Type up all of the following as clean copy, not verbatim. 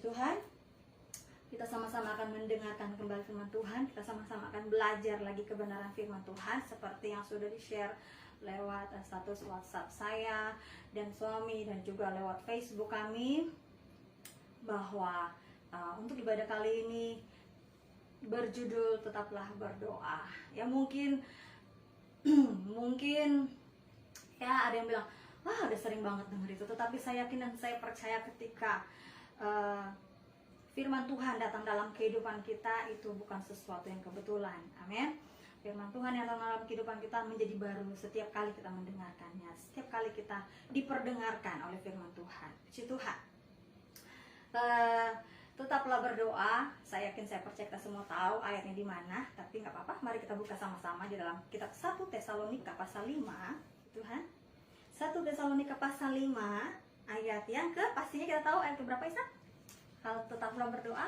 Tuhan, kita sama-sama akan mendengarkan kembali firman Tuhan. Kita sama-sama akan belajar lagi kebenaran firman Tuhan seperti yang sudah di-share lewat status WhatsApp saya dan suami, dan juga lewat Facebook kami, bahwa untuk ibadah kali ini berjudul tetaplah berdoa. Ya mungkin mungkin ya ada yang bilang, wah udah sering banget denger itu, tetapi saya yakin dan saya percaya ketika firman Tuhan datang dalam kehidupan kita, itu bukan sesuatu yang kebetulan. Amin. Firman Tuhan yang datang dalam kehidupan kita menjadi baru setiap kali kita mendengarkannya, setiap kali kita diperdengarkan oleh firman Tuhan. Puji Tuhan. Tetaplah berdoa. Saya yakin, saya percaya kita semua tahu ayatnya di mana, tapi nggak apa-apa. Mari kita buka sama-sama di dalam kitab 1 Tesalonika pasal 5. Tuhan. 1 Tesalonika pasal 5 ayat yang ke, pastinya kita tahu ayat ke berapa, Isa? Kalau tetaplah berdoa.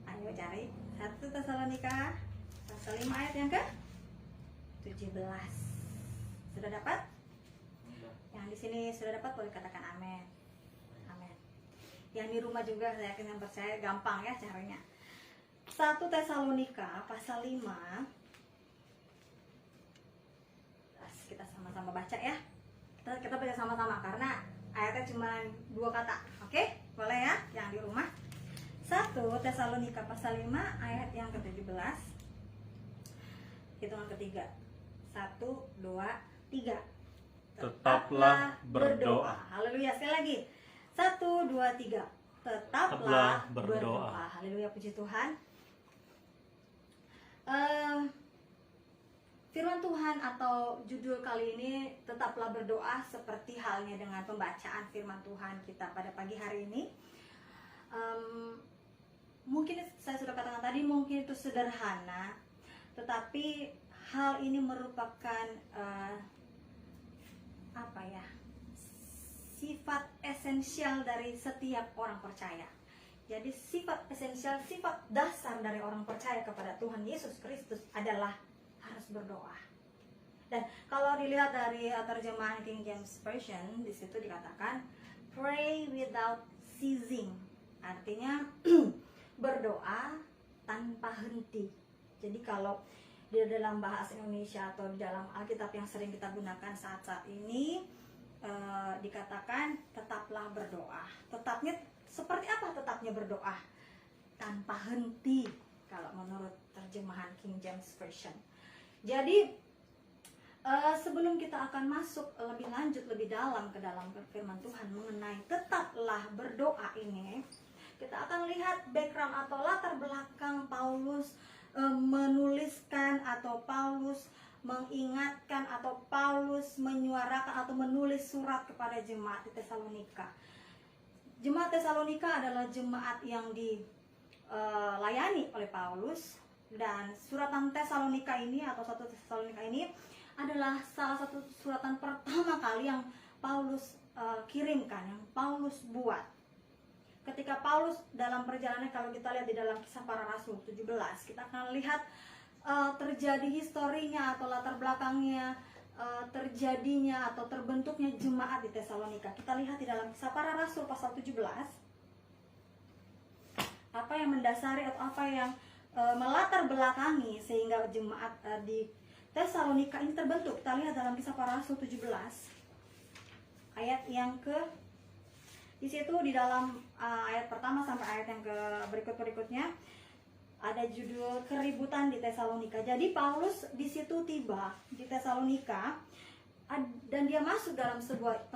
Ayo cari 1 Tesalonika pasal 5 ayat yang ke 17. Sudah dapat? Yang di sini sudah dapat boleh katakan amin. Amin. Yang di rumah juga saya yakin dan percaya gampang ya caranya. 1 Tesalonika pasal 5. Kita sama-sama baca ya. Kita baca sama-sama karena ayatnya cuma 2 kata. Oke? Boleh ya yang di rumah. 1 Tesalonika pasal 5 ayat yang ke-17. Hitungan ketiga. 1, 2, 3. Tetaplah berdoa. Haleluya. Sekali lagi. 1, 2, 3. Tetaplah berdoa. Haleluya, puji Tuhan. Firman Tuhan atau judul kali ini tetaplah berdoa, seperti halnya dengan pembacaan firman Tuhan kita pada pagi hari ini. Mungkin saya sudah katakan tadi, mungkin itu sederhana, tetapi hal ini merupakan sifat esensial dari setiap orang percaya. Jadi sifat esensial, sifat dasar dari orang percaya kepada Tuhan Yesus Kristus adalah harus berdoa. Dan kalau dilihat dari terjemahan King James Version, di situ dikatakan pray without ceasing. Artinya berdoa tanpa henti. Jadi kalau di dalam bahasa Indonesia atau di dalam Alkitab yang sering kita gunakan saat-saat ini, dikatakan tetaplah berdoa. Tetapnya seperti apa tetapnya berdoa? Tanpa henti kalau menurut terjemahan King James Version. Jadi sebelum kita akan masuk lebih lanjut, lebih dalam ke dalam firman Tuhan mengenai tetaplah berdoa ini, kita akan lihat background atau latar belakang Paulus menuliskan, atau Paulus mengingatkan, atau Paulus menyuarakan atau menulis surat kepada jemaat di Tesalonika. Jemaat Tesalonika adalah jemaat yang dilayani oleh Paulus, dan suratan Tesalonika ini atau 1 Tesalonika ini adalah salah satu suratan pertama kali yang Paulus kirimkan, yang Paulus buat. Ketika Paulus dalam perjalanan, kalau kita lihat di dalam Kisah Para Rasul 17, kita akan lihat terjadi historinya atau latar belakangnya, terjadinya atau terbentuknya jemaat di Tesalonika. Kita lihat di dalam Kisah Para Rasul pasal 17, apa yang mendasari atau apa yang melatar belakangi sehingga jemaat di Tesalonika ini terbentuk. Kita lihat dalam Kisah Para Rasul 17 ayat yang ke, di situ di dalam ayat pertama sampai ayat yang ke berikutnya ada judul keributan di Tesalonika. Jadi Paulus di situ tiba di Tesalonika dan dia masuk dalam sebuah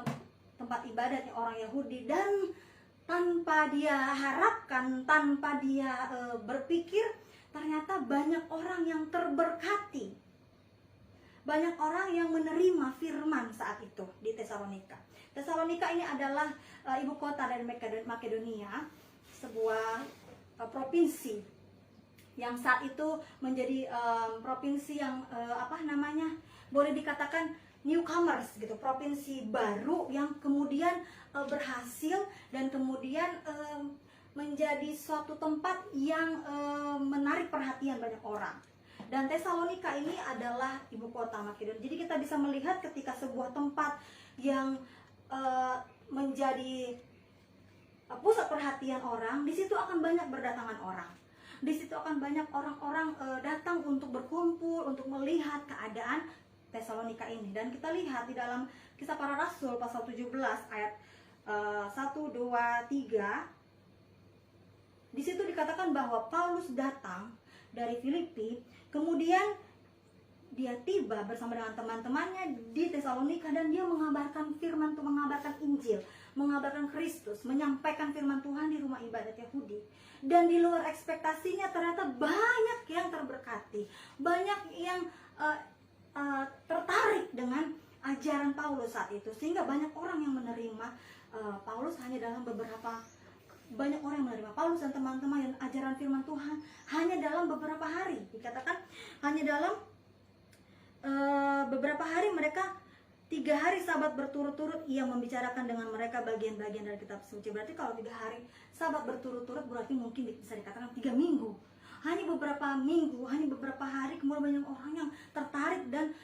tempat ibadatnya orang Yahudi, dan tanpa dia harapkan, tanpa dia berpikir, ternyata banyak orang yang terberkati. Banyak orang yang menerima firman saat itu di Tesalonika. Tesalonika ini adalah ibu kota dari Makedonia, sebuah provinsi yang saat itu menjadi provinsi yang boleh dikatakan newcomers gitu, provinsi baru yang kemudian berhasil dan kemudian menjadi suatu tempat yang menarik perhatian banyak orang. Dan Tesalonika ini adalah ibu kota Makedonia. Jadi kita bisa melihat ketika sebuah tempat yang menjadi pusat perhatian orang, di situ akan banyak berdatangan orang. Di situ akan banyak orang-orang datang untuk berkumpul, untuk melihat keadaan Tesalonika ini. Dan kita lihat di dalam Kisah Para Rasul pasal 17 ayat 1, 2, 3. Di situ dikatakan bahwa Paulus datang dari Filipi, kemudian dia tiba bersama dengan teman-temannya di Tesalonika, dan dia mengabarkan firman Tuhan, mengabarkan Injil, mengabarkan Kristus, menyampaikan firman Tuhan di rumah ibadat Yahudi. Dan di luar ekspektasinya ternyata banyak yang terberkati, banyak yang tertarik dengan ajaran Paulus saat itu, sehingga banyak orang yang menerima Paulus hanya dalam banyak orang yang menerima Paulus dan teman-teman dan ajaran firman Tuhan hanya dalam beberapa hari. Dikatakan hanya dalam beberapa hari, mereka 3 hari sabat berturut-turut ia membicarakan dengan mereka bagian-bagian dari kitab suci. Berarti kalau 3 hari sabat berturut-turut berarti mungkin bisa dikatakan 3 minggu. Hanya beberapa minggu, hanya beberapa hari, kemudian banyak orang yang tertarik dan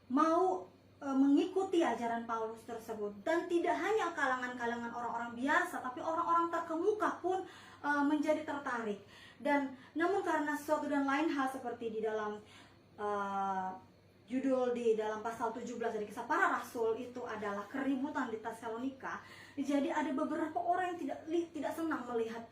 mau mengikuti ajaran Paulus tersebut. Dan tidak hanya kalangan-kalangan orang-orang biasa, tapi orang-orang terkemuka pun menjadi tertarik. Dan namun karena sesuatu dan lain hal seperti di dalam judul di dalam pasal 17 dari Kisah Para Rasul itu adalah keributan di Tesalonika. Jadi ada beberapa orang yang tidak senang melihat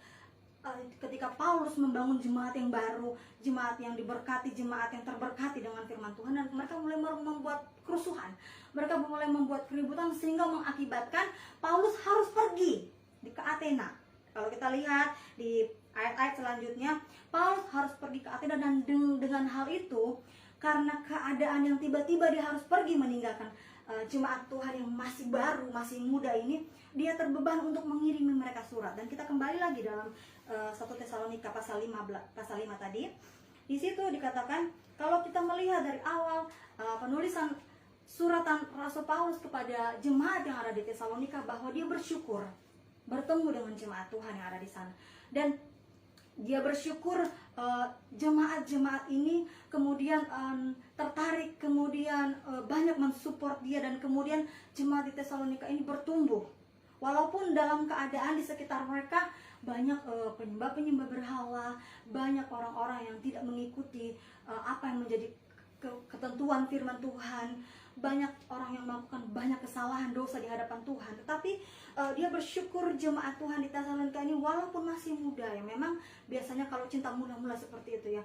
ketika Paulus membangun jemaat yang baru, jemaat yang diberkati, jemaat yang terberkati dengan firman Tuhan, dan mereka mulai membuat kerusuhan. Mereka mulai membuat keributan sehingga mengakibatkan Paulus harus pergi ke Athena. Kalau kita lihat di ayat-ayat selanjutnya, Paulus harus pergi ke Athena, dan dengan hal itu, karena keadaan yang tiba-tiba dia harus pergi meninggalkan jemaat Tuhan yang masih baru, masih muda ini, dia terbeban untuk mengirimi mereka surat. Dan kita kembali lagi dalam 1 Tesalonika pasal 5 tadi. Di situ dikatakan, kalau kita melihat dari awal penulisan suratan Rasul Paulus kepada jemaat yang ada di Tesalonika, bahwa dia bersyukur bertemu dengan jemaat Tuhan yang ada di sana. Dan dia bersyukur jemaat-jemaat ini kemudian tertarik, kemudian banyak mensupport dia, dan kemudian jemaat di Tesalonika ini bertumbuh. Walaupun dalam keadaan di sekitar mereka banyak penyembah-penyembah berhala, banyak orang-orang yang tidak mengikuti apa yang menjadi ketentuan firman Tuhan, banyak orang yang melakukan banyak kesalahan, dosa di hadapan Tuhan. Tetapi dia bersyukur jemaat Tuhan di Tesalonika ini walaupun masih muda, ya memang biasanya kalau cinta mula-mula seperti itu ya,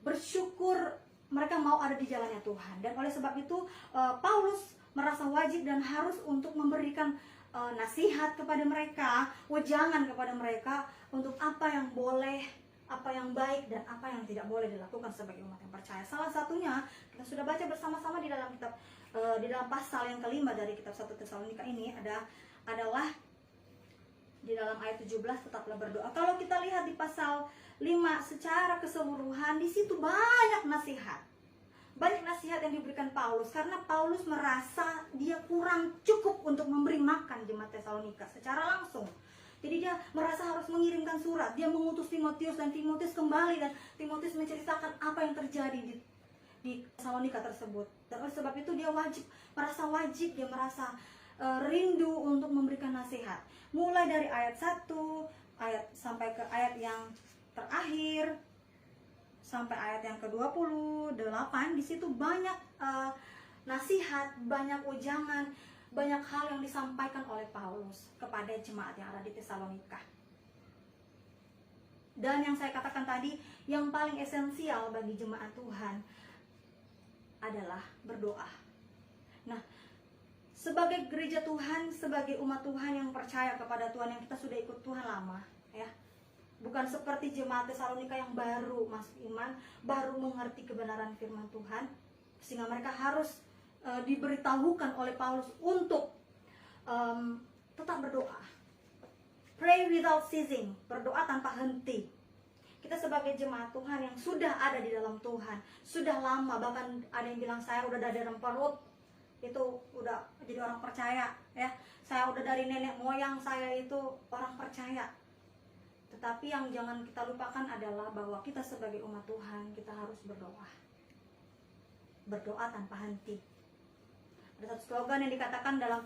bersyukur mereka mau ada di jalannya Tuhan. Dan oleh sebab itu Paulus merasa wajib dan harus untuk memberikan nasihat kepada mereka, wejangan kepada mereka untuk apa yang boleh, apa yang baik, dan apa yang tidak boleh dilakukan sebagai umat yang percaya. Salah satunya kita sudah baca bersama-sama di dalam kitab di dalam pasal yang kelima dari kitab 1 Tesalonika ini adalah di dalam ayat 17, tetaplah berdoa. Kalau kita lihat di pasal 5 secara keseluruhan, di situ banyak nasihat. Banyak nasihat yang diberikan Paulus karena Paulus merasa dia kurang cukup untuk memberi makan jemaat Tesalonika secara langsung. Jadi dia merasa harus mengirimkan surat. Dia mengutus Timotius, dan Timotius kembali, dan Timotius menceritakan apa yang terjadi di Tesalonika tersebut. Dan oleh sebab itu dia merasa wajib, dia merasa rindu untuk memberikan nasihat. Mulai dari ayat 1 sampai ke ayat yang terakhir, sampai ayat yang ke-28, di situ banyak nasihat, banyak ujangan, banyak hal yang disampaikan oleh Paulus kepada jemaat yang ada di Tesalonika. Dan yang saya katakan tadi, yang paling esensial bagi jemaat Tuhan adalah berdoa. Nah, sebagai gereja Tuhan, sebagai umat Tuhan yang percaya kepada Tuhan, yang kita sudah ikut Tuhan lama, ya, bukan seperti jemaat Tesalonika yang baru masuk iman, baru mengerti kebenaran firman Tuhan, sehingga mereka harus diberitahukan oleh Paulus untuk tetap berdoa. Pray without ceasing, berdoa tanpa henti. Kita sebagai jemaat Tuhan yang sudah ada di dalam Tuhan, sudah lama, bahkan ada yang bilang saya udah dari dalam perut, itu udah jadi orang percaya, ya. Saya udah dari nenek moyang saya itu orang percaya. Tetapi yang jangan kita lupakan adalah bahwa kita sebagai umat Tuhan, kita harus berdoa. Berdoa tanpa henti. Ada satu slogan yang dikatakan dalam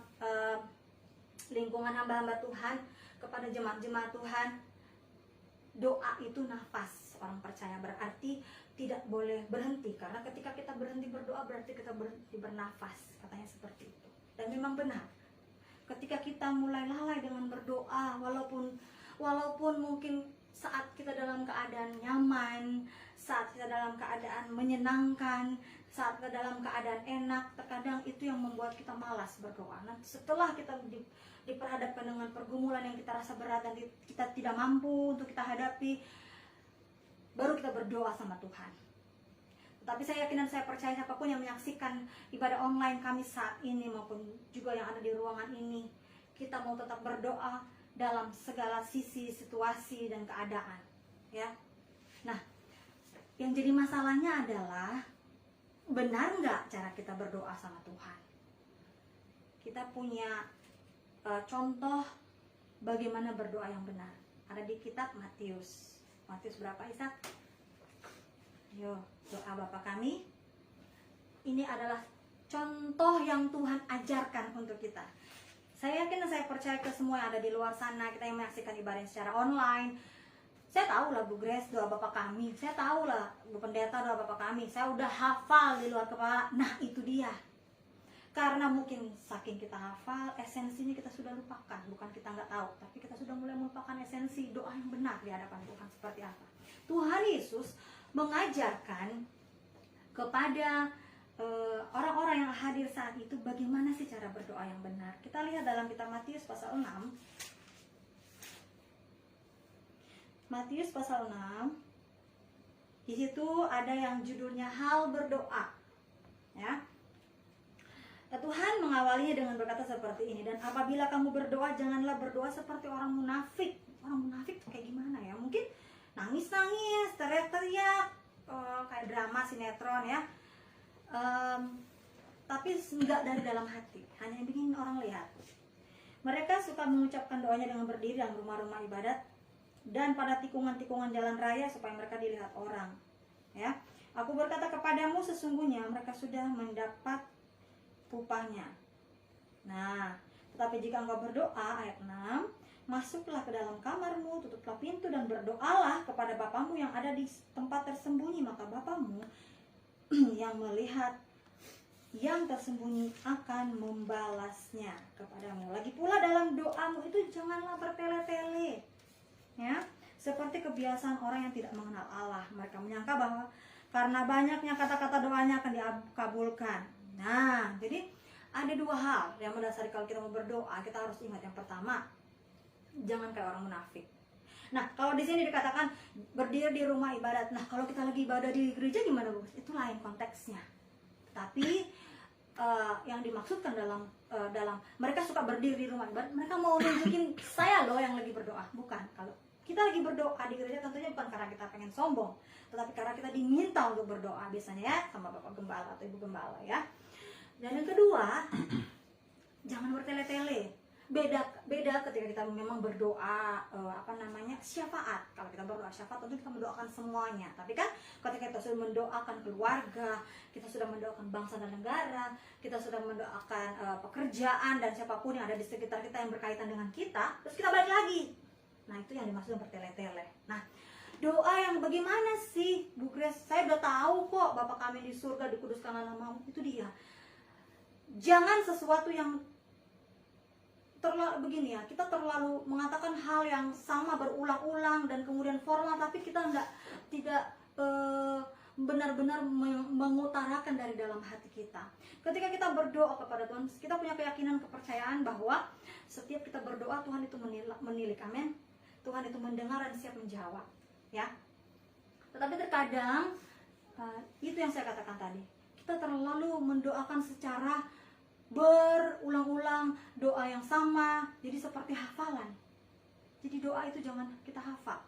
lingkungan hamba-hamba Tuhan kepada jemaat-jemaat Tuhan, doa itu nafas orang percaya, berarti tidak boleh berhenti, karena ketika kita berhenti berdoa berarti kita berhenti bernafas, katanya seperti itu. Dan memang benar, ketika kita mulai lalai dengan berdoa, walaupun mungkin saat kita dalam keadaan nyaman, saat kita dalam keadaan menyenangkan, saat kita dalam keadaan enak, terkadang itu yang membuat kita malas berdoa. Nah, setelah kita diperhadapkan dengan pergumulan yang kita rasa berat dan kita tidak mampu untuk kita hadapi, baru kita berdoa sama Tuhan. Tapi saya yakin dan saya percaya siapapun yang menyaksikan ibadah online kami saat ini maupun juga yang ada di ruangan ini, kita mau tetap berdoa dalam segala sisi, situasi dan keadaan, ya. Nah, yang jadi masalahnya adalah benar nggak cara kita berdoa sama Tuhan? Kita punya contoh bagaimana berdoa yang benar. Ada di kitab Matius. Matius berapa, Ishak? Yo, doa Bapa kami. Ini adalah contoh yang Tuhan ajarkan untuk kita. Saya yakin dan saya percaya ke semua yang ada di luar sana, kita yang menyaksikan ibadah secara online. Saya tahu lah Bu Grace doa Bapa kami, saya tahu lah Bu Pendeta doa Bapa kami, saya udah hafal di luar kepala. Nah, itu dia. Karena mungkin saking kita hafal, esensinya kita sudah lupakan. Bukan kita nggak tahu, tapi kita sudah mulai melupakan esensi doa yang benar di hadapan Tuhan seperti apa. Tuhan Yesus mengajarkan kepada orang-orang yang hadir saat itu bagaimana sih cara berdoa yang benar. Kita lihat dalam kitab Matius pasal 6. Matius pasal 6. Di situ ada yang judulnya hal berdoa. Ya. Tuhan mengawalinya dengan berkata seperti ini, dan apabila kamu berdoa janganlah berdoa seperti orang munafik. Orang munafik tuh kayak gimana ya? Mungkin nangis-nangis, teriak-teriak, kayak drama sinetron ya. Tapi enggak dari dalam hati, hanya ingin orang lihat. Mereka suka mengucapkan doanya dengan berdiri dalam rumah-rumah ibadat dan pada tikungan-tikungan jalan raya supaya mereka dilihat orang. Ya, aku berkata kepadamu sesungguhnya mereka sudah mendapat upahnya. Nah, tetapi jika engkau berdoa, ayat 6, masuklah ke dalam kamarmu, tutuplah pintu dan berdoalah kepada Bapamu yang ada di tempat tersembunyi, maka Bapamu yang melihat yang tersembunyi akan membalasnya kepadamu. Lagi pula dalam doamu itu janganlah bertele-tele, ya, seperti kebiasaan orang yang tidak mengenal Allah. Mereka menyangka bahwa karena banyaknya kata-kata doanya akan dikabulkan. Nah, jadi ada dua hal yang mendasari kalau kita mau berdoa. Kita harus ingat, yang pertama, jangan kayak orang munafik. Nah, kalau di sini dikatakan berdiri di rumah ibadat. Nah, kalau kita lagi ibadah di gereja gimana, Bu? Itu lain konteksnya. Tapi yang dimaksudkan dalam mereka suka berdiri di rumah ibadat, mereka mau nunjukin saya loh yang lagi berdoa. Bukan. Kalau kita lagi berdoa di gereja tentunya bukan karena kita pengen sombong, tetapi karena kita diminta untuk berdoa, biasanya ya sama Bapak Gembala atau Ibu Gembala ya. Dan yang kedua, jangan bertele-tele. Beda ketika kita memang berdoa syafaat. Kalau kita berdoa syafaat tentu kita mendoakan semuanya. Tapi kan ketika kita sudah mendoakan keluarga, kita sudah mendoakan bangsa dan negara, kita sudah mendoakan pekerjaan dan siapapun yang ada di sekitar kita yang berkaitan dengan kita, terus kita balik lagi. Nah, itu yang dimaksud bertele-tele. Nah, doa yang bagaimana sih, Bu Grace? Saya udah tahu kok, Bapa kami di surga, dikuduskanlah namamu. Itu dia. Jangan sesuatu yang terlalu begini ya, kita terlalu mengatakan hal yang sama berulang-ulang dan kemudian formal, tapi kita tidak benar-benar mengutarakan dari dalam hati kita. Ketika kita berdoa kepada Tuhan, kita punya keyakinan, kepercayaan bahwa setiap kita berdoa Tuhan itu menilik, amin. Tuhan itu mendengar dan siap menjawab, ya. Tetapi terkadang itu yang saya katakan tadi, kita terlalu mendoakan secara berulang-ulang, doa yang sama, jadi seperti hafalan. Jadi doa itu jangan kita hafal.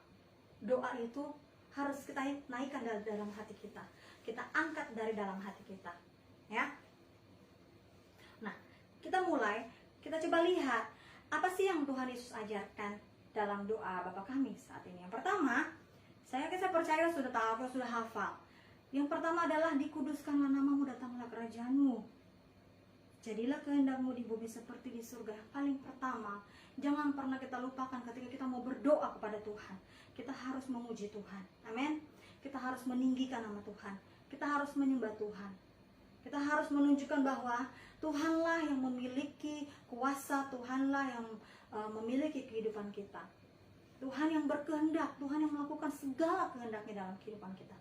Doa itu harus kita naikkan dari dalam hati kita. Kita angkat dari dalam hati kita, ya. Nah, kita coba lihat apa sih yang Tuhan Yesus ajarkan dalam doa Bapa kami saat ini. Yang pertama, saya percaya sudah tahu, sudah hafal. Yang pertama adalah dikuduskanlah namamu, datanglah kerajaanmu. Jadilah kehendakmu di bumi seperti di surga. Yang paling pertama, jangan pernah kita lupakan ketika kita mau berdoa kepada Tuhan, kita harus memuji Tuhan. Amin. Kita harus meninggikan nama Tuhan. Kita harus menyembah Tuhan. Kita harus menunjukkan bahwa Tuhanlah yang memiliki kuasa, Tuhanlah yang memiliki kehidupan kita. Tuhan yang berkehendak, Tuhan yang melakukan segala kehendaknya dalam kehidupan kita.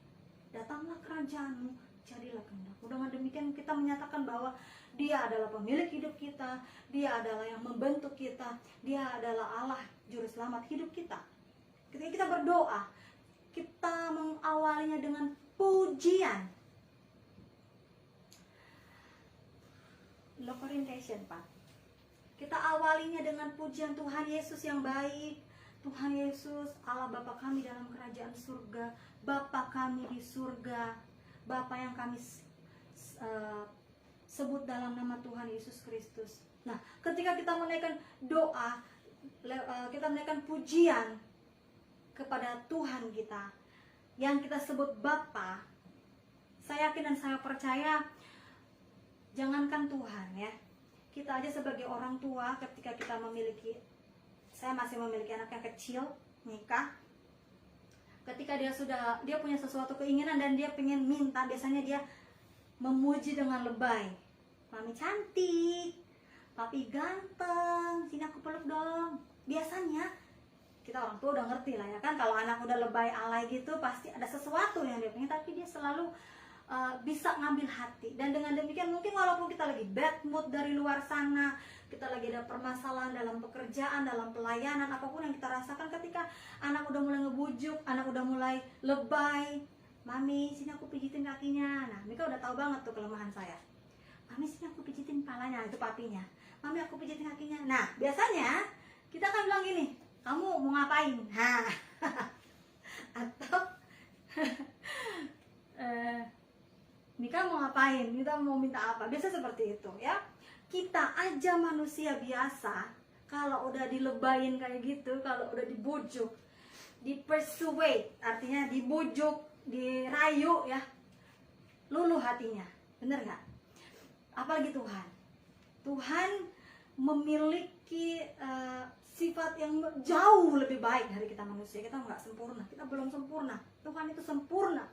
Datanglah kerajaanmu, jadilah kehendakmu. Dengan demikian kita menyatakan bahwa Dia adalah pemilik hidup kita, Dia adalah yang membentuk kita, Dia adalah Allah juru selamat hidup kita. Ketika kita berdoa, kita mengawalinya dengan pujian. Lamentation 4. Kita awalinya dengan pujian Tuhan Yesus yang baik. Tuhan Yesus, Allah Bapa kami dalam kerajaan surga, Bapa kami di surga, Bapa yang kami sebut dalam nama Tuhan Yesus Kristus. Nah, ketika kita menaikkan doa, kita menaikkan pujian kepada Tuhan kita, yang kita sebut Bapa, saya yakin dan saya percaya, jangankan Tuhan ya, kita aja sebagai orang tua, ketika kita memiliki, saya masih memiliki anak yang kecil, nikah, ketika dia punya sesuatu keinginan dan dia pengen minta, biasanya dia memuji dengan lebay. Mami cantik, papi ganteng, sini aku peluk dong. Biasanya kita orang tua udah ngerti lah ya kan, kalau anak udah lebay alay gitu pasti ada sesuatu yang dia pengen, tapi dia selalu bisa ngambil hati. Dan dengan demikian mungkin walaupun kita lagi bad mood dari luar sana, kita lagi ada permasalahan dalam pekerjaan, dalam pelayanan, apapun yang kita rasakan, ketika anak udah mulai ngebujuk, anak udah mulai lebay, mami sini aku pijitin kakinya. Nah, Mika udah tahu banget tuh kelemahan saya. Mami sini aku pijitin palanya, itu papinya. Mami aku pijitin kakinya. Nah, biasanya kita akan bilang gini, kamu mau ngapain? Nah, atau Mika mau ngapain? Kita mau minta apa? Biasa seperti itu ya. Kita aja manusia biasa, kalau udah dilebayin kayak gitu, kalau udah dibujuk, dipersuade, artinya dibujuk, dirayu ya, luluh hatinya. Bener nggak? Apalagi Tuhan. Tuhan memiliki sifat yang jauh lebih baik dari kita manusia. Kita nggak sempurna, kita belum sempurna. Tuhan itu sempurna.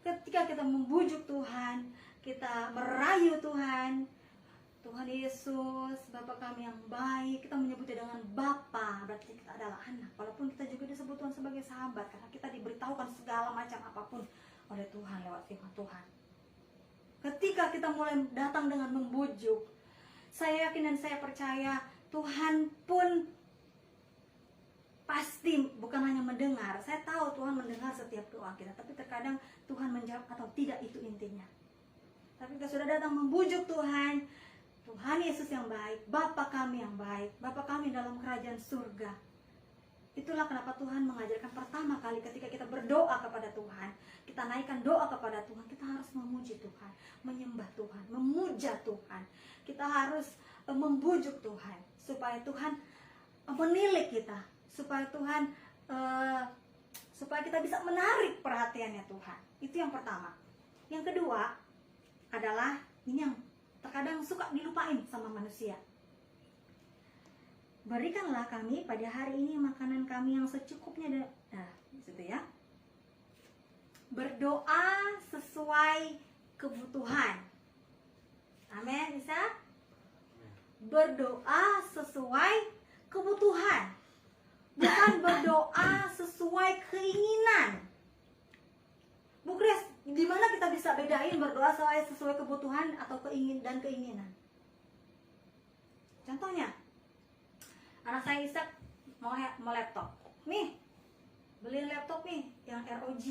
Ketika kita membujuk Tuhan, kita merayu Tuhan, Tuhan Yesus, Bapa kami yang baik, kita menyebutnya dengan Bapa, berarti kita adalah anak. Walaupun kita juga disebut Tuhan sebagai sahabat, karena kita diberitahukan segala macam apapun oleh Tuhan lewat firman Tuhan. Ketika kita mulai datang dengan membujuk, saya yakin dan saya percaya Tuhan pun pasti bukan hanya mendengar. Saya tahu Tuhan mendengar setiap doa kita, tapi terkadang Tuhan menjawab atau tidak, itu intinya. Tapi kita sudah datang membujuk Tuhan, Tuhan Yesus yang baik, Bapa kami yang baik, Bapa kami dalam kerajaan surga. Itulah kenapa Tuhan mengajarkan pertama kali ketika kita berdoa kepada Tuhan, kita naikkan doa kepada Tuhan, kita harus memuji Tuhan, menyembah Tuhan, memuja Tuhan. Kita harus membujuk Tuhan supaya Tuhan menilik kita, supaya Tuhan supaya kita bisa menarik perhatiannya Tuhan. Itu yang pertama. Yang kedua adalah ini yang terkadang suka dilupain sama manusia. Berikanlah kami pada hari ini makanan kami yang secukupnya. Nah, disitu ya. Berdoa sesuai kebutuhan. Amin, bisa? Berdoa sesuai kebutuhan. Bukan berdoa sesuai keinginan. Bu Kris, di mana kita bisa bedain berdoa sesuai kebutuhan atau keinginan? Contohnya, anak saya Ishak mau laptop. Nih, beli laptop nih yang ROG.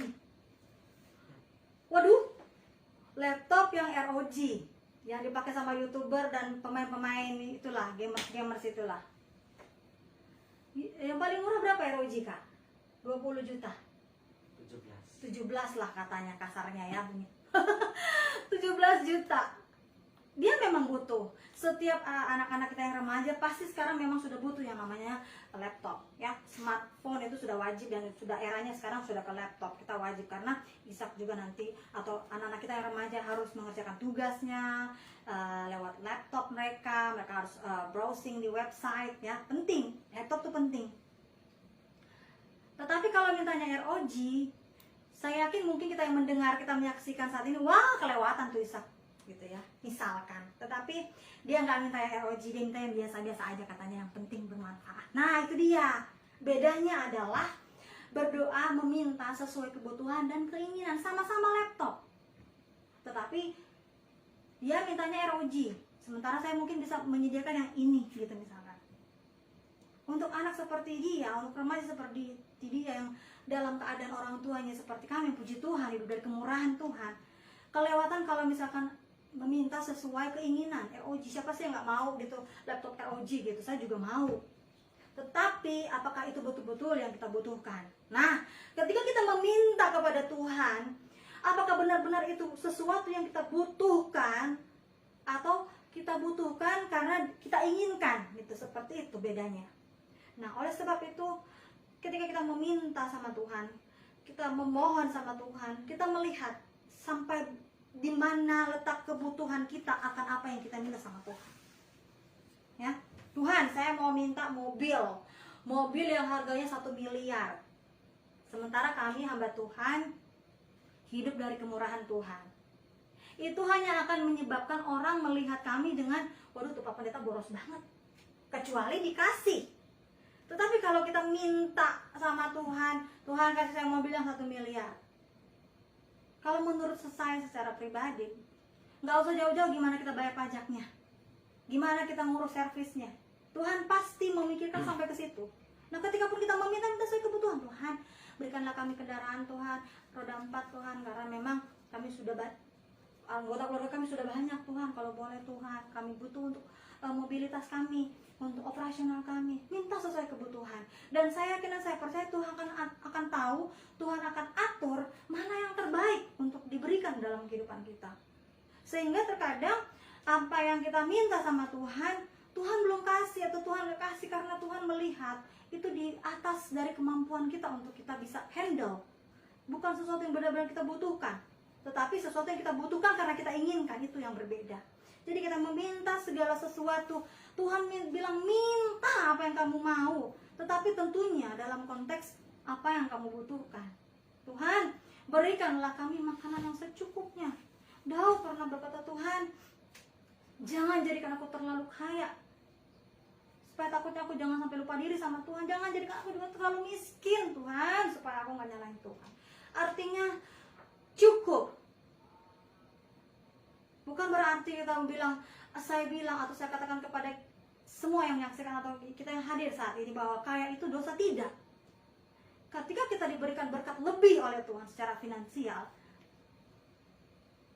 Waduh, laptop yang ROG yang dipakai sama YouTuber dan pemain-pemain itulah, gamers itulah. Yang paling murah berapa ROG, Kak? 20 juta. 17 lah katanya, kasarnya ya bunyi. 17 juta. dia memang butuh. Setiap anak-anak kita yang remaja pasti sekarang memang sudah butuh yang namanya laptop ya. Smartphone itu sudah wajib dan sudah eranya sekarang sudah ke laptop. Kita wajib karena Ishak juga nanti atau anak-anak kita yang remaja harus mengerjakan tugasnya lewat laptop mereka harus browsing di website ya. Penting, laptop itu penting. Tetapi kalau mintanya ROG, saya yakin mungkin kita yang mendengar, kita menyaksikan saat ini, wah kelewatan tuh Ishak gitu ya, misalkan. Tetapi dia nggak minta yang ROG, dia minta yang biasa-biasa aja katanya, yang penting bermanfaat. Nah itu dia, bedanya adalah berdoa meminta sesuai kebutuhan dan keinginan, sama-sama laptop. Tetapi dia mintanya ROG, sementara saya mungkin bisa menyediakan yang ini gitu misalkan. Untuk anak seperti dia, untuk remaja seperti dia yang dalam keadaan orang tuanya seperti kami, puji Tuhan, hidup dari kemurahan Tuhan. Kelewatan kalau misalkan meminta sesuai keinginan ROG. Siapa sih yang nggak mau gitu laptop ROG gitu? Saya juga mau. Tetapi apakah itu betul-betul yang kita butuhkan? Nah, ketika kita meminta kepada Tuhan, apakah benar-benar itu sesuatu yang kita butuhkan atau kita butuhkan karena kita inginkan gitu? Seperti itu bedanya. Nah, oleh sebab itu ketika kita meminta sama Tuhan, kita memohon sama Tuhan, kita melihat sampai di mana letak kebutuhan kita akan apa yang kita minta sama Tuhan. Ya, Tuhan, saya mau minta mobil yang harganya 1 miliar. Sementara kami hamba Tuhan hidup dari kemurahan Tuhan. Itu hanya akan menyebabkan orang melihat kami dengan, waduh tuh Pak Pendeta boros banget. Kecuali dikasih. Tetapi kalau kita minta sama Tuhan, Tuhan kasih saya mobil yang 1 miliar. Kalau menurut saya secara pribadi, nggak usah jauh-jauh gimana kita bayar pajaknya, gimana kita ngurus servisnya. Tuhan pasti memikirkan sampai ke situ. Nah, ketika pun kita meminta sesuai kebutuhan Tuhan, berikanlah kami kendaraan Tuhan, roda 4 Tuhan, karena memang kami sudah anggota keluarga kami sudah banyak Tuhan. Kalau boleh Tuhan, kami butuh untuk mobilitas kami, untuk operasional kami. Minta sesuai kebutuhan. Dan saya yakin dan saya percaya Tuhan akan tahu, Tuhan akan atur mana yang terbaik untuk diberikan dalam kehidupan kita. Sehingga terkadang apa yang kita minta sama Tuhan, Tuhan belum kasih atau Tuhan gak kasih karena Tuhan melihat itu di atas dari kemampuan kita untuk kita bisa handle. Bukan sesuatu yang benar-benar kita butuhkan, tetapi sesuatu yang kita butuhkan karena kita inginkan, itu yang berbeda. Jadi kita meminta segala sesuatu, Tuhan bilang minta apa yang kamu mau, tetapi tentunya dalam konteks apa yang kamu butuhkan. Tuhan, berikanlah kami makanan yang secukupnya. Daud pernah berkata, Tuhan, jangan jadikan aku terlalu kaya, supaya takutnya aku jangan sampai lupa diri sama Tuhan. Jangan jadikan aku juga terlalu miskin, Tuhan, supaya aku gak nyalahin Tuhan. Artinya cukup. Bukan berarti kita bilang, saya bilang atau saya katakan kepada semua yang menyaksikan atau kita yang hadir saat ini bahwa kaya itu dosa, tidak. Ketika kita diberikan berkat lebih oleh Tuhan secara finansial,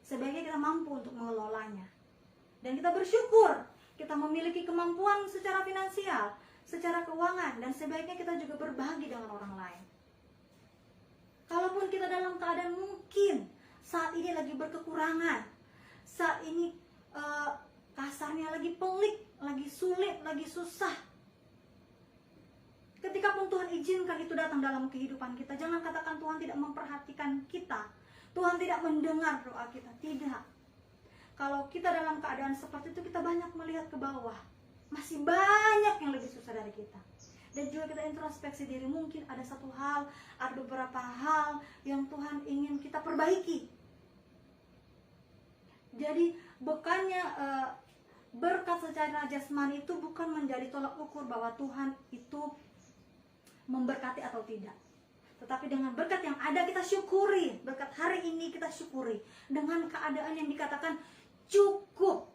sebaiknya kita mampu untuk mengelolanya. Dan kita bersyukur kita memiliki kemampuan secara finansial, secara keuangan, dan sebaiknya kita juga berbagi dengan orang lain. Kalaupun kita dalam keadaan mungkin saat ini lagi berkekurangan, saat ini kasarnya lagi pelik, lagi sulit, lagi susah, ketika pun Tuhan izinkan itu datang dalam kehidupan kita, jangan katakan Tuhan tidak memperhatikan kita, Tuhan tidak mendengar doa kita. Tidak. Kalau kita dalam keadaan seperti itu, kita banyak melihat ke bawah, masih banyak yang lebih susah dari kita. Dan juga kita introspeksi diri, mungkin ada satu hal, ada beberapa hal yang Tuhan ingin kita perbaiki. Jadi bukannya berkat secara jasmani itu bukan menjadi tolak ukur bahwa Tuhan itu memberkati atau tidak. Tetapi dengan berkat yang ada kita syukuri. Berkat hari ini kita syukuri. Dengan keadaan yang dikatakan cukup.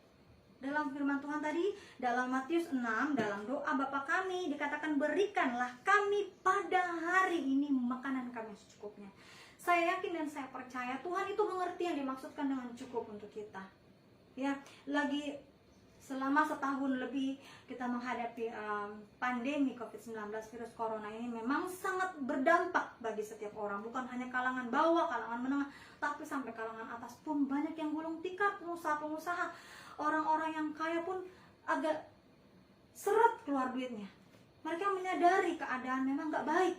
Dalam firman Tuhan tadi, dalam Matius 6, dalam doa Bapa kami dikatakan, berikanlah kami pada hari ini makanan kami secukupnya. Saya yakin dan saya percaya Tuhan itu mengerti yang dimaksudkan dengan cukup untuk kita. Ya, lagi selama setahun lebih kita menghadapi pandemi COVID-19, virus corona ini memang sangat berdampak bagi setiap orang. Bukan hanya kalangan bawah, kalangan menengah, tapi sampai kalangan atas pun banyak yang gulung tikar, pengusaha-pengusaha, orang-orang yang kaya pun agak seret keluar duitnya. Mereka menyadari keadaan memang gak baik.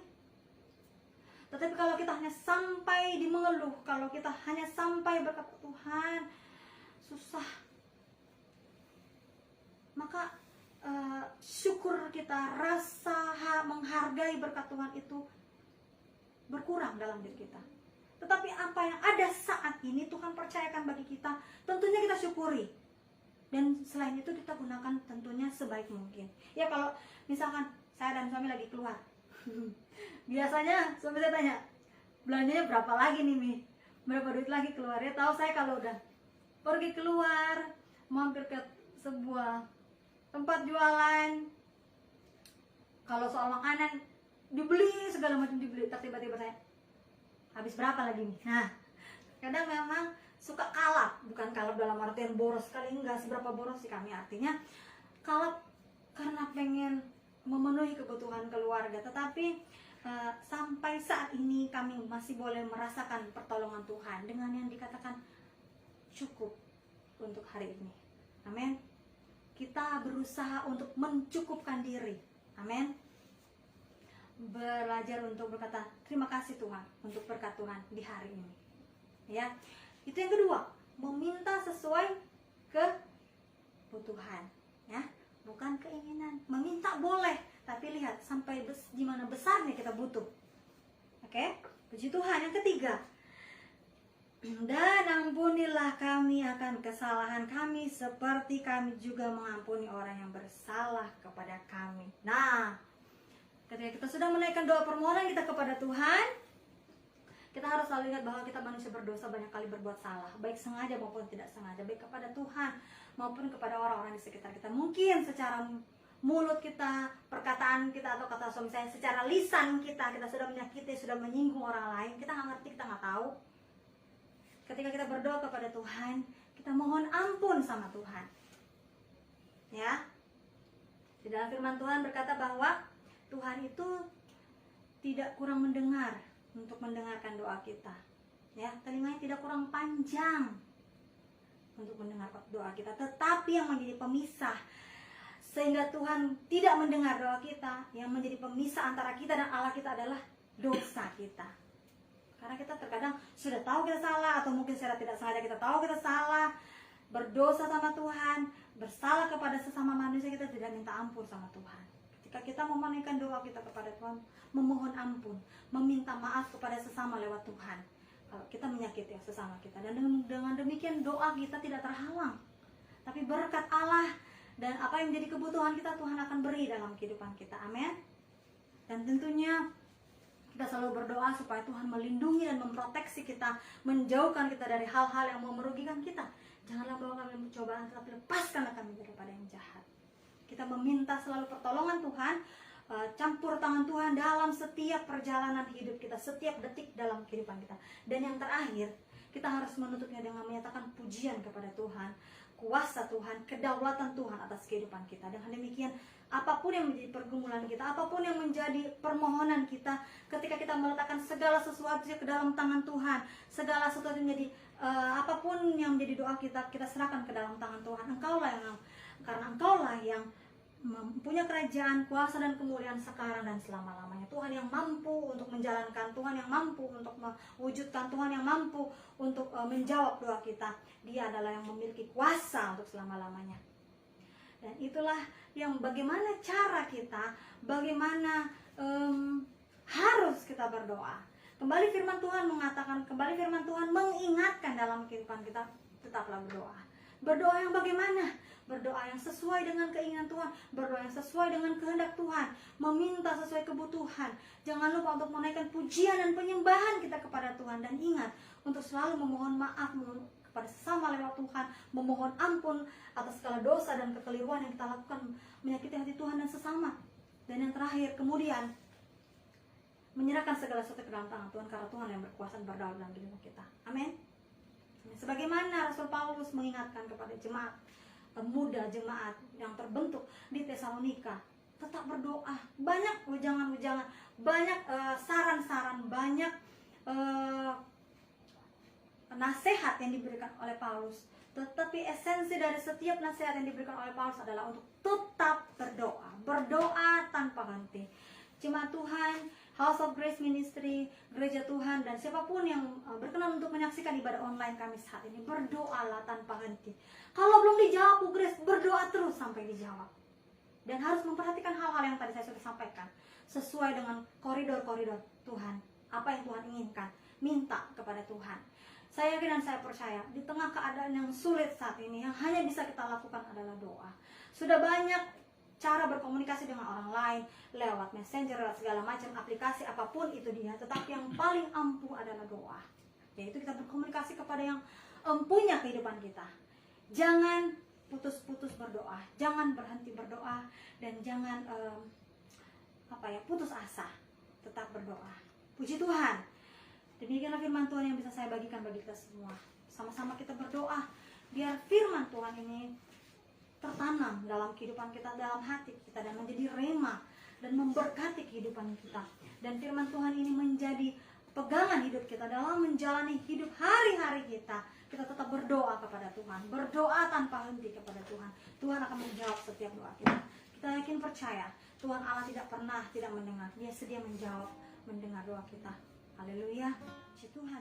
Tetapi kalau kita hanya sampai di mengeluh, kalau kita hanya sampai berkata, Tuhan, susah, maka syukur kita, rasa menghargai berkat Tuhan itu berkurang dalam diri kita. Tetapi apa yang ada saat ini Tuhan percayakan bagi kita, tentunya kita syukuri. Dan selain itu kita gunakan tentunya sebaik mungkin. Ya kalau misalkan saya dan suami lagi keluar, biasanya suami saya tanya, belanjanya berapa lagi nih Mi? Berapa duit lagi keluar? Ya tahu saya kalau udah pergi keluar, mampir ke sebuah tempat jualan, kalau soal makanan dibeli, segala macam dibeli, tiba-tiba saya, habis berapa lagi nih? Nah, kadang memang suka kalap, bukan kalap dalam artian boros sekali, enggak seberapa boros sih kami, artinya kalap karena pengen memenuhi kebutuhan keluarga. Tetapi sampai saat ini kami masih boleh merasakan pertolongan Tuhan dengan yang dikatakan cukup untuk hari ini. Amin. Kita berusaha untuk mencukupkan diri. Amin. Belajar untuk berkata terima kasih Tuhan untuk berkat Tuhan di hari ini. Ya. Itu yang kedua, meminta sesuai kebutuhan, ya. Bukan keinginan. Meminta boleh, tapi lihat sampai di mana besarnya kita butuh. Oke? Puji Tuhan. Yang ketiga, dan ampunilah kami akan kesalahan kami seperti kami juga mengampuni orang yang bersalah kepada kami. Nah, ketika kita sudah menaikkan doa permohonan kita kepada Tuhan, kita harus selalu ingat bahwa kita manusia berdosa, banyak kali berbuat salah, baik sengaja maupun tidak sengaja, baik kepada Tuhan maupun kepada orang-orang di sekitar kita. Mungkin secara mulut kita, perkataan kita, atau kata suami saya, secara lisan kita sudah menyakiti, sudah menyinggung orang lain. Kita nggak ngerti, kita nggak tahu. Ketika kita berdoa kepada Tuhan, kita mohon ampun sama Tuhan. Ya. Di dalam firman Tuhan berkata bahwa Tuhan itu tidak kurang mendengar untuk mendengarkan doa kita. Ya, telinganya tidak kurang panjang untuk mendengar doa kita, tetapi yang menjadi pemisah sehingga Tuhan tidak mendengar doa kita, yang menjadi pemisah antara kita dan Allah kita adalah dosa kita. Karena kita terkadang sudah tahu kita salah, atau mungkin secara tidak sengaja kita tahu kita salah, berdosa sama Tuhan, bersalah kepada sesama manusia, kita tidak minta ampun sama Tuhan. Ketika kita memohonkan doa kita kepada Tuhan, memohon ampun, meminta maaf kepada sesama lewat Tuhan, kalau kita menyakiti sesama kita, dan dengan demikian doa kita tidak terhalang, tapi berkat Allah dan apa yang menjadi kebutuhan kita Tuhan akan beri dalam kehidupan kita. Amin. Dan tentunya kita selalu berdoa supaya Tuhan melindungi dan memproteksi kita, menjauhkan kita dari hal-hal yang mau merugikan kita. Janganlah bawa kami cobaan, tetapi lepaskanlah kami daripada yang jahat. Kita meminta selalu pertolongan Tuhan, campur tangan Tuhan dalam setiap perjalanan hidup kita, setiap detik dalam kehidupan kita. Dan yang terakhir, kita harus menutupnya dengan menyatakan pujian kepada Tuhan, kuasa Tuhan, kedaulatan Tuhan atas kehidupan kita. Dengan demikian, apapun yang menjadi pergumulan kita, apapun yang menjadi permohonan kita, ketika kita meletakkan segala sesuatu ke dalam tangan Tuhan, segala sesuatu yang menjadi apapun yang menjadi doa kita, kita serahkan ke dalam tangan Tuhan. Karena Engkaulah yang mempunyai kerajaan, kuasa dan kemuliaan sekarang dan selama-lamanya. Tuhan yang mampu untuk menjalankan, Tuhan yang mampu untuk mewujudkan, Tuhan yang mampu untuk menjawab doa kita. Dia adalah yang memiliki kuasa untuk selama-lamanya. Dan itulah yang bagaimana cara kita, bagaimana harus kita berdoa. Kembali firman Tuhan mengatakan, kembali firman Tuhan mengingatkan dalam kehidupan kita, tetaplah berdoa. Berdoa yang bagaimana? Berdoa yang sesuai dengan keinginan Tuhan, berdoa yang sesuai dengan kehendak Tuhan, meminta sesuai kebutuhan. Jangan lupa untuk menaikkan pujian dan penyembahan kita kepada Tuhan. Dan ingat untuk selalu memohon maaf kepada sesama lewat Tuhan, memohon ampun atas segala dosa dan kekeliruan yang kita lakukan, menyakiti hati Tuhan dan sesama. Dan yang terakhir, kemudian menyerahkan segala sesuatu ke dalam tangan Tuhan, karena Tuhan yang berkuasa berdaulat dalam hidup kita. Amin. Sebagaimana Rasul Paulus mengingatkan kepada jemaat muda jemaat yang terbentuk di Tesalonika, tetap berdoa. Banyak ujangan-ujangan, banyak saran-saran, banyak nasihat yang diberikan oleh Paulus. Tetapi esensi dari setiap nasihat yang diberikan oleh Paulus adalah untuk tetap berdoa. Berdoa tanpa henti. Jemaat Tuhan, House of Grace Ministry, Gereja Tuhan, dan siapapun yang berkenan untuk menyaksikan ibadah online kami saat ini, berdoalah tanpa henti. Kalau belum dijawab Bu Grace, berdoa terus sampai dijawab. Dan harus memperhatikan hal-hal yang tadi saya sudah sampaikan, sesuai dengan koridor-koridor Tuhan. Apa yang Tuhan inginkan, minta kepada Tuhan. Saya yakin dan saya percaya, di tengah keadaan yang sulit saat ini, yang hanya bisa kita lakukan adalah doa. Sudah banyak cara berkomunikasi dengan orang lain, lewat messenger, lewat segala macam aplikasi, apapun itu dia. Tetapi yang paling ampuh adalah doa. Yaitu kita berkomunikasi kepada yang punya kehidupan kita. Jangan putus-putus berdoa, jangan berhenti berdoa, dan jangan putus asa. Tetap berdoa. Puji Tuhan. Demikianlah firman Tuhan yang bisa saya bagikan bagi kita semua. Sama-sama kita berdoa, biar firman Tuhan ini tertanam dalam kehidupan kita, dalam hati kita, dan menjadi rema dan memberkati kehidupan kita. Dan firman Tuhan ini menjadi pegangan hidup kita dalam menjalani hidup hari-hari kita. Kita tetap berdoa kepada Tuhan, berdoa tanpa henti kepada Tuhan. Tuhan akan menjawab setiap doa kita. Kita yakin percaya Tuhan Allah tidak pernah tidak mendengar. Dia sedia menjawab, mendengar doa kita. Haleluya, puji Tuhan.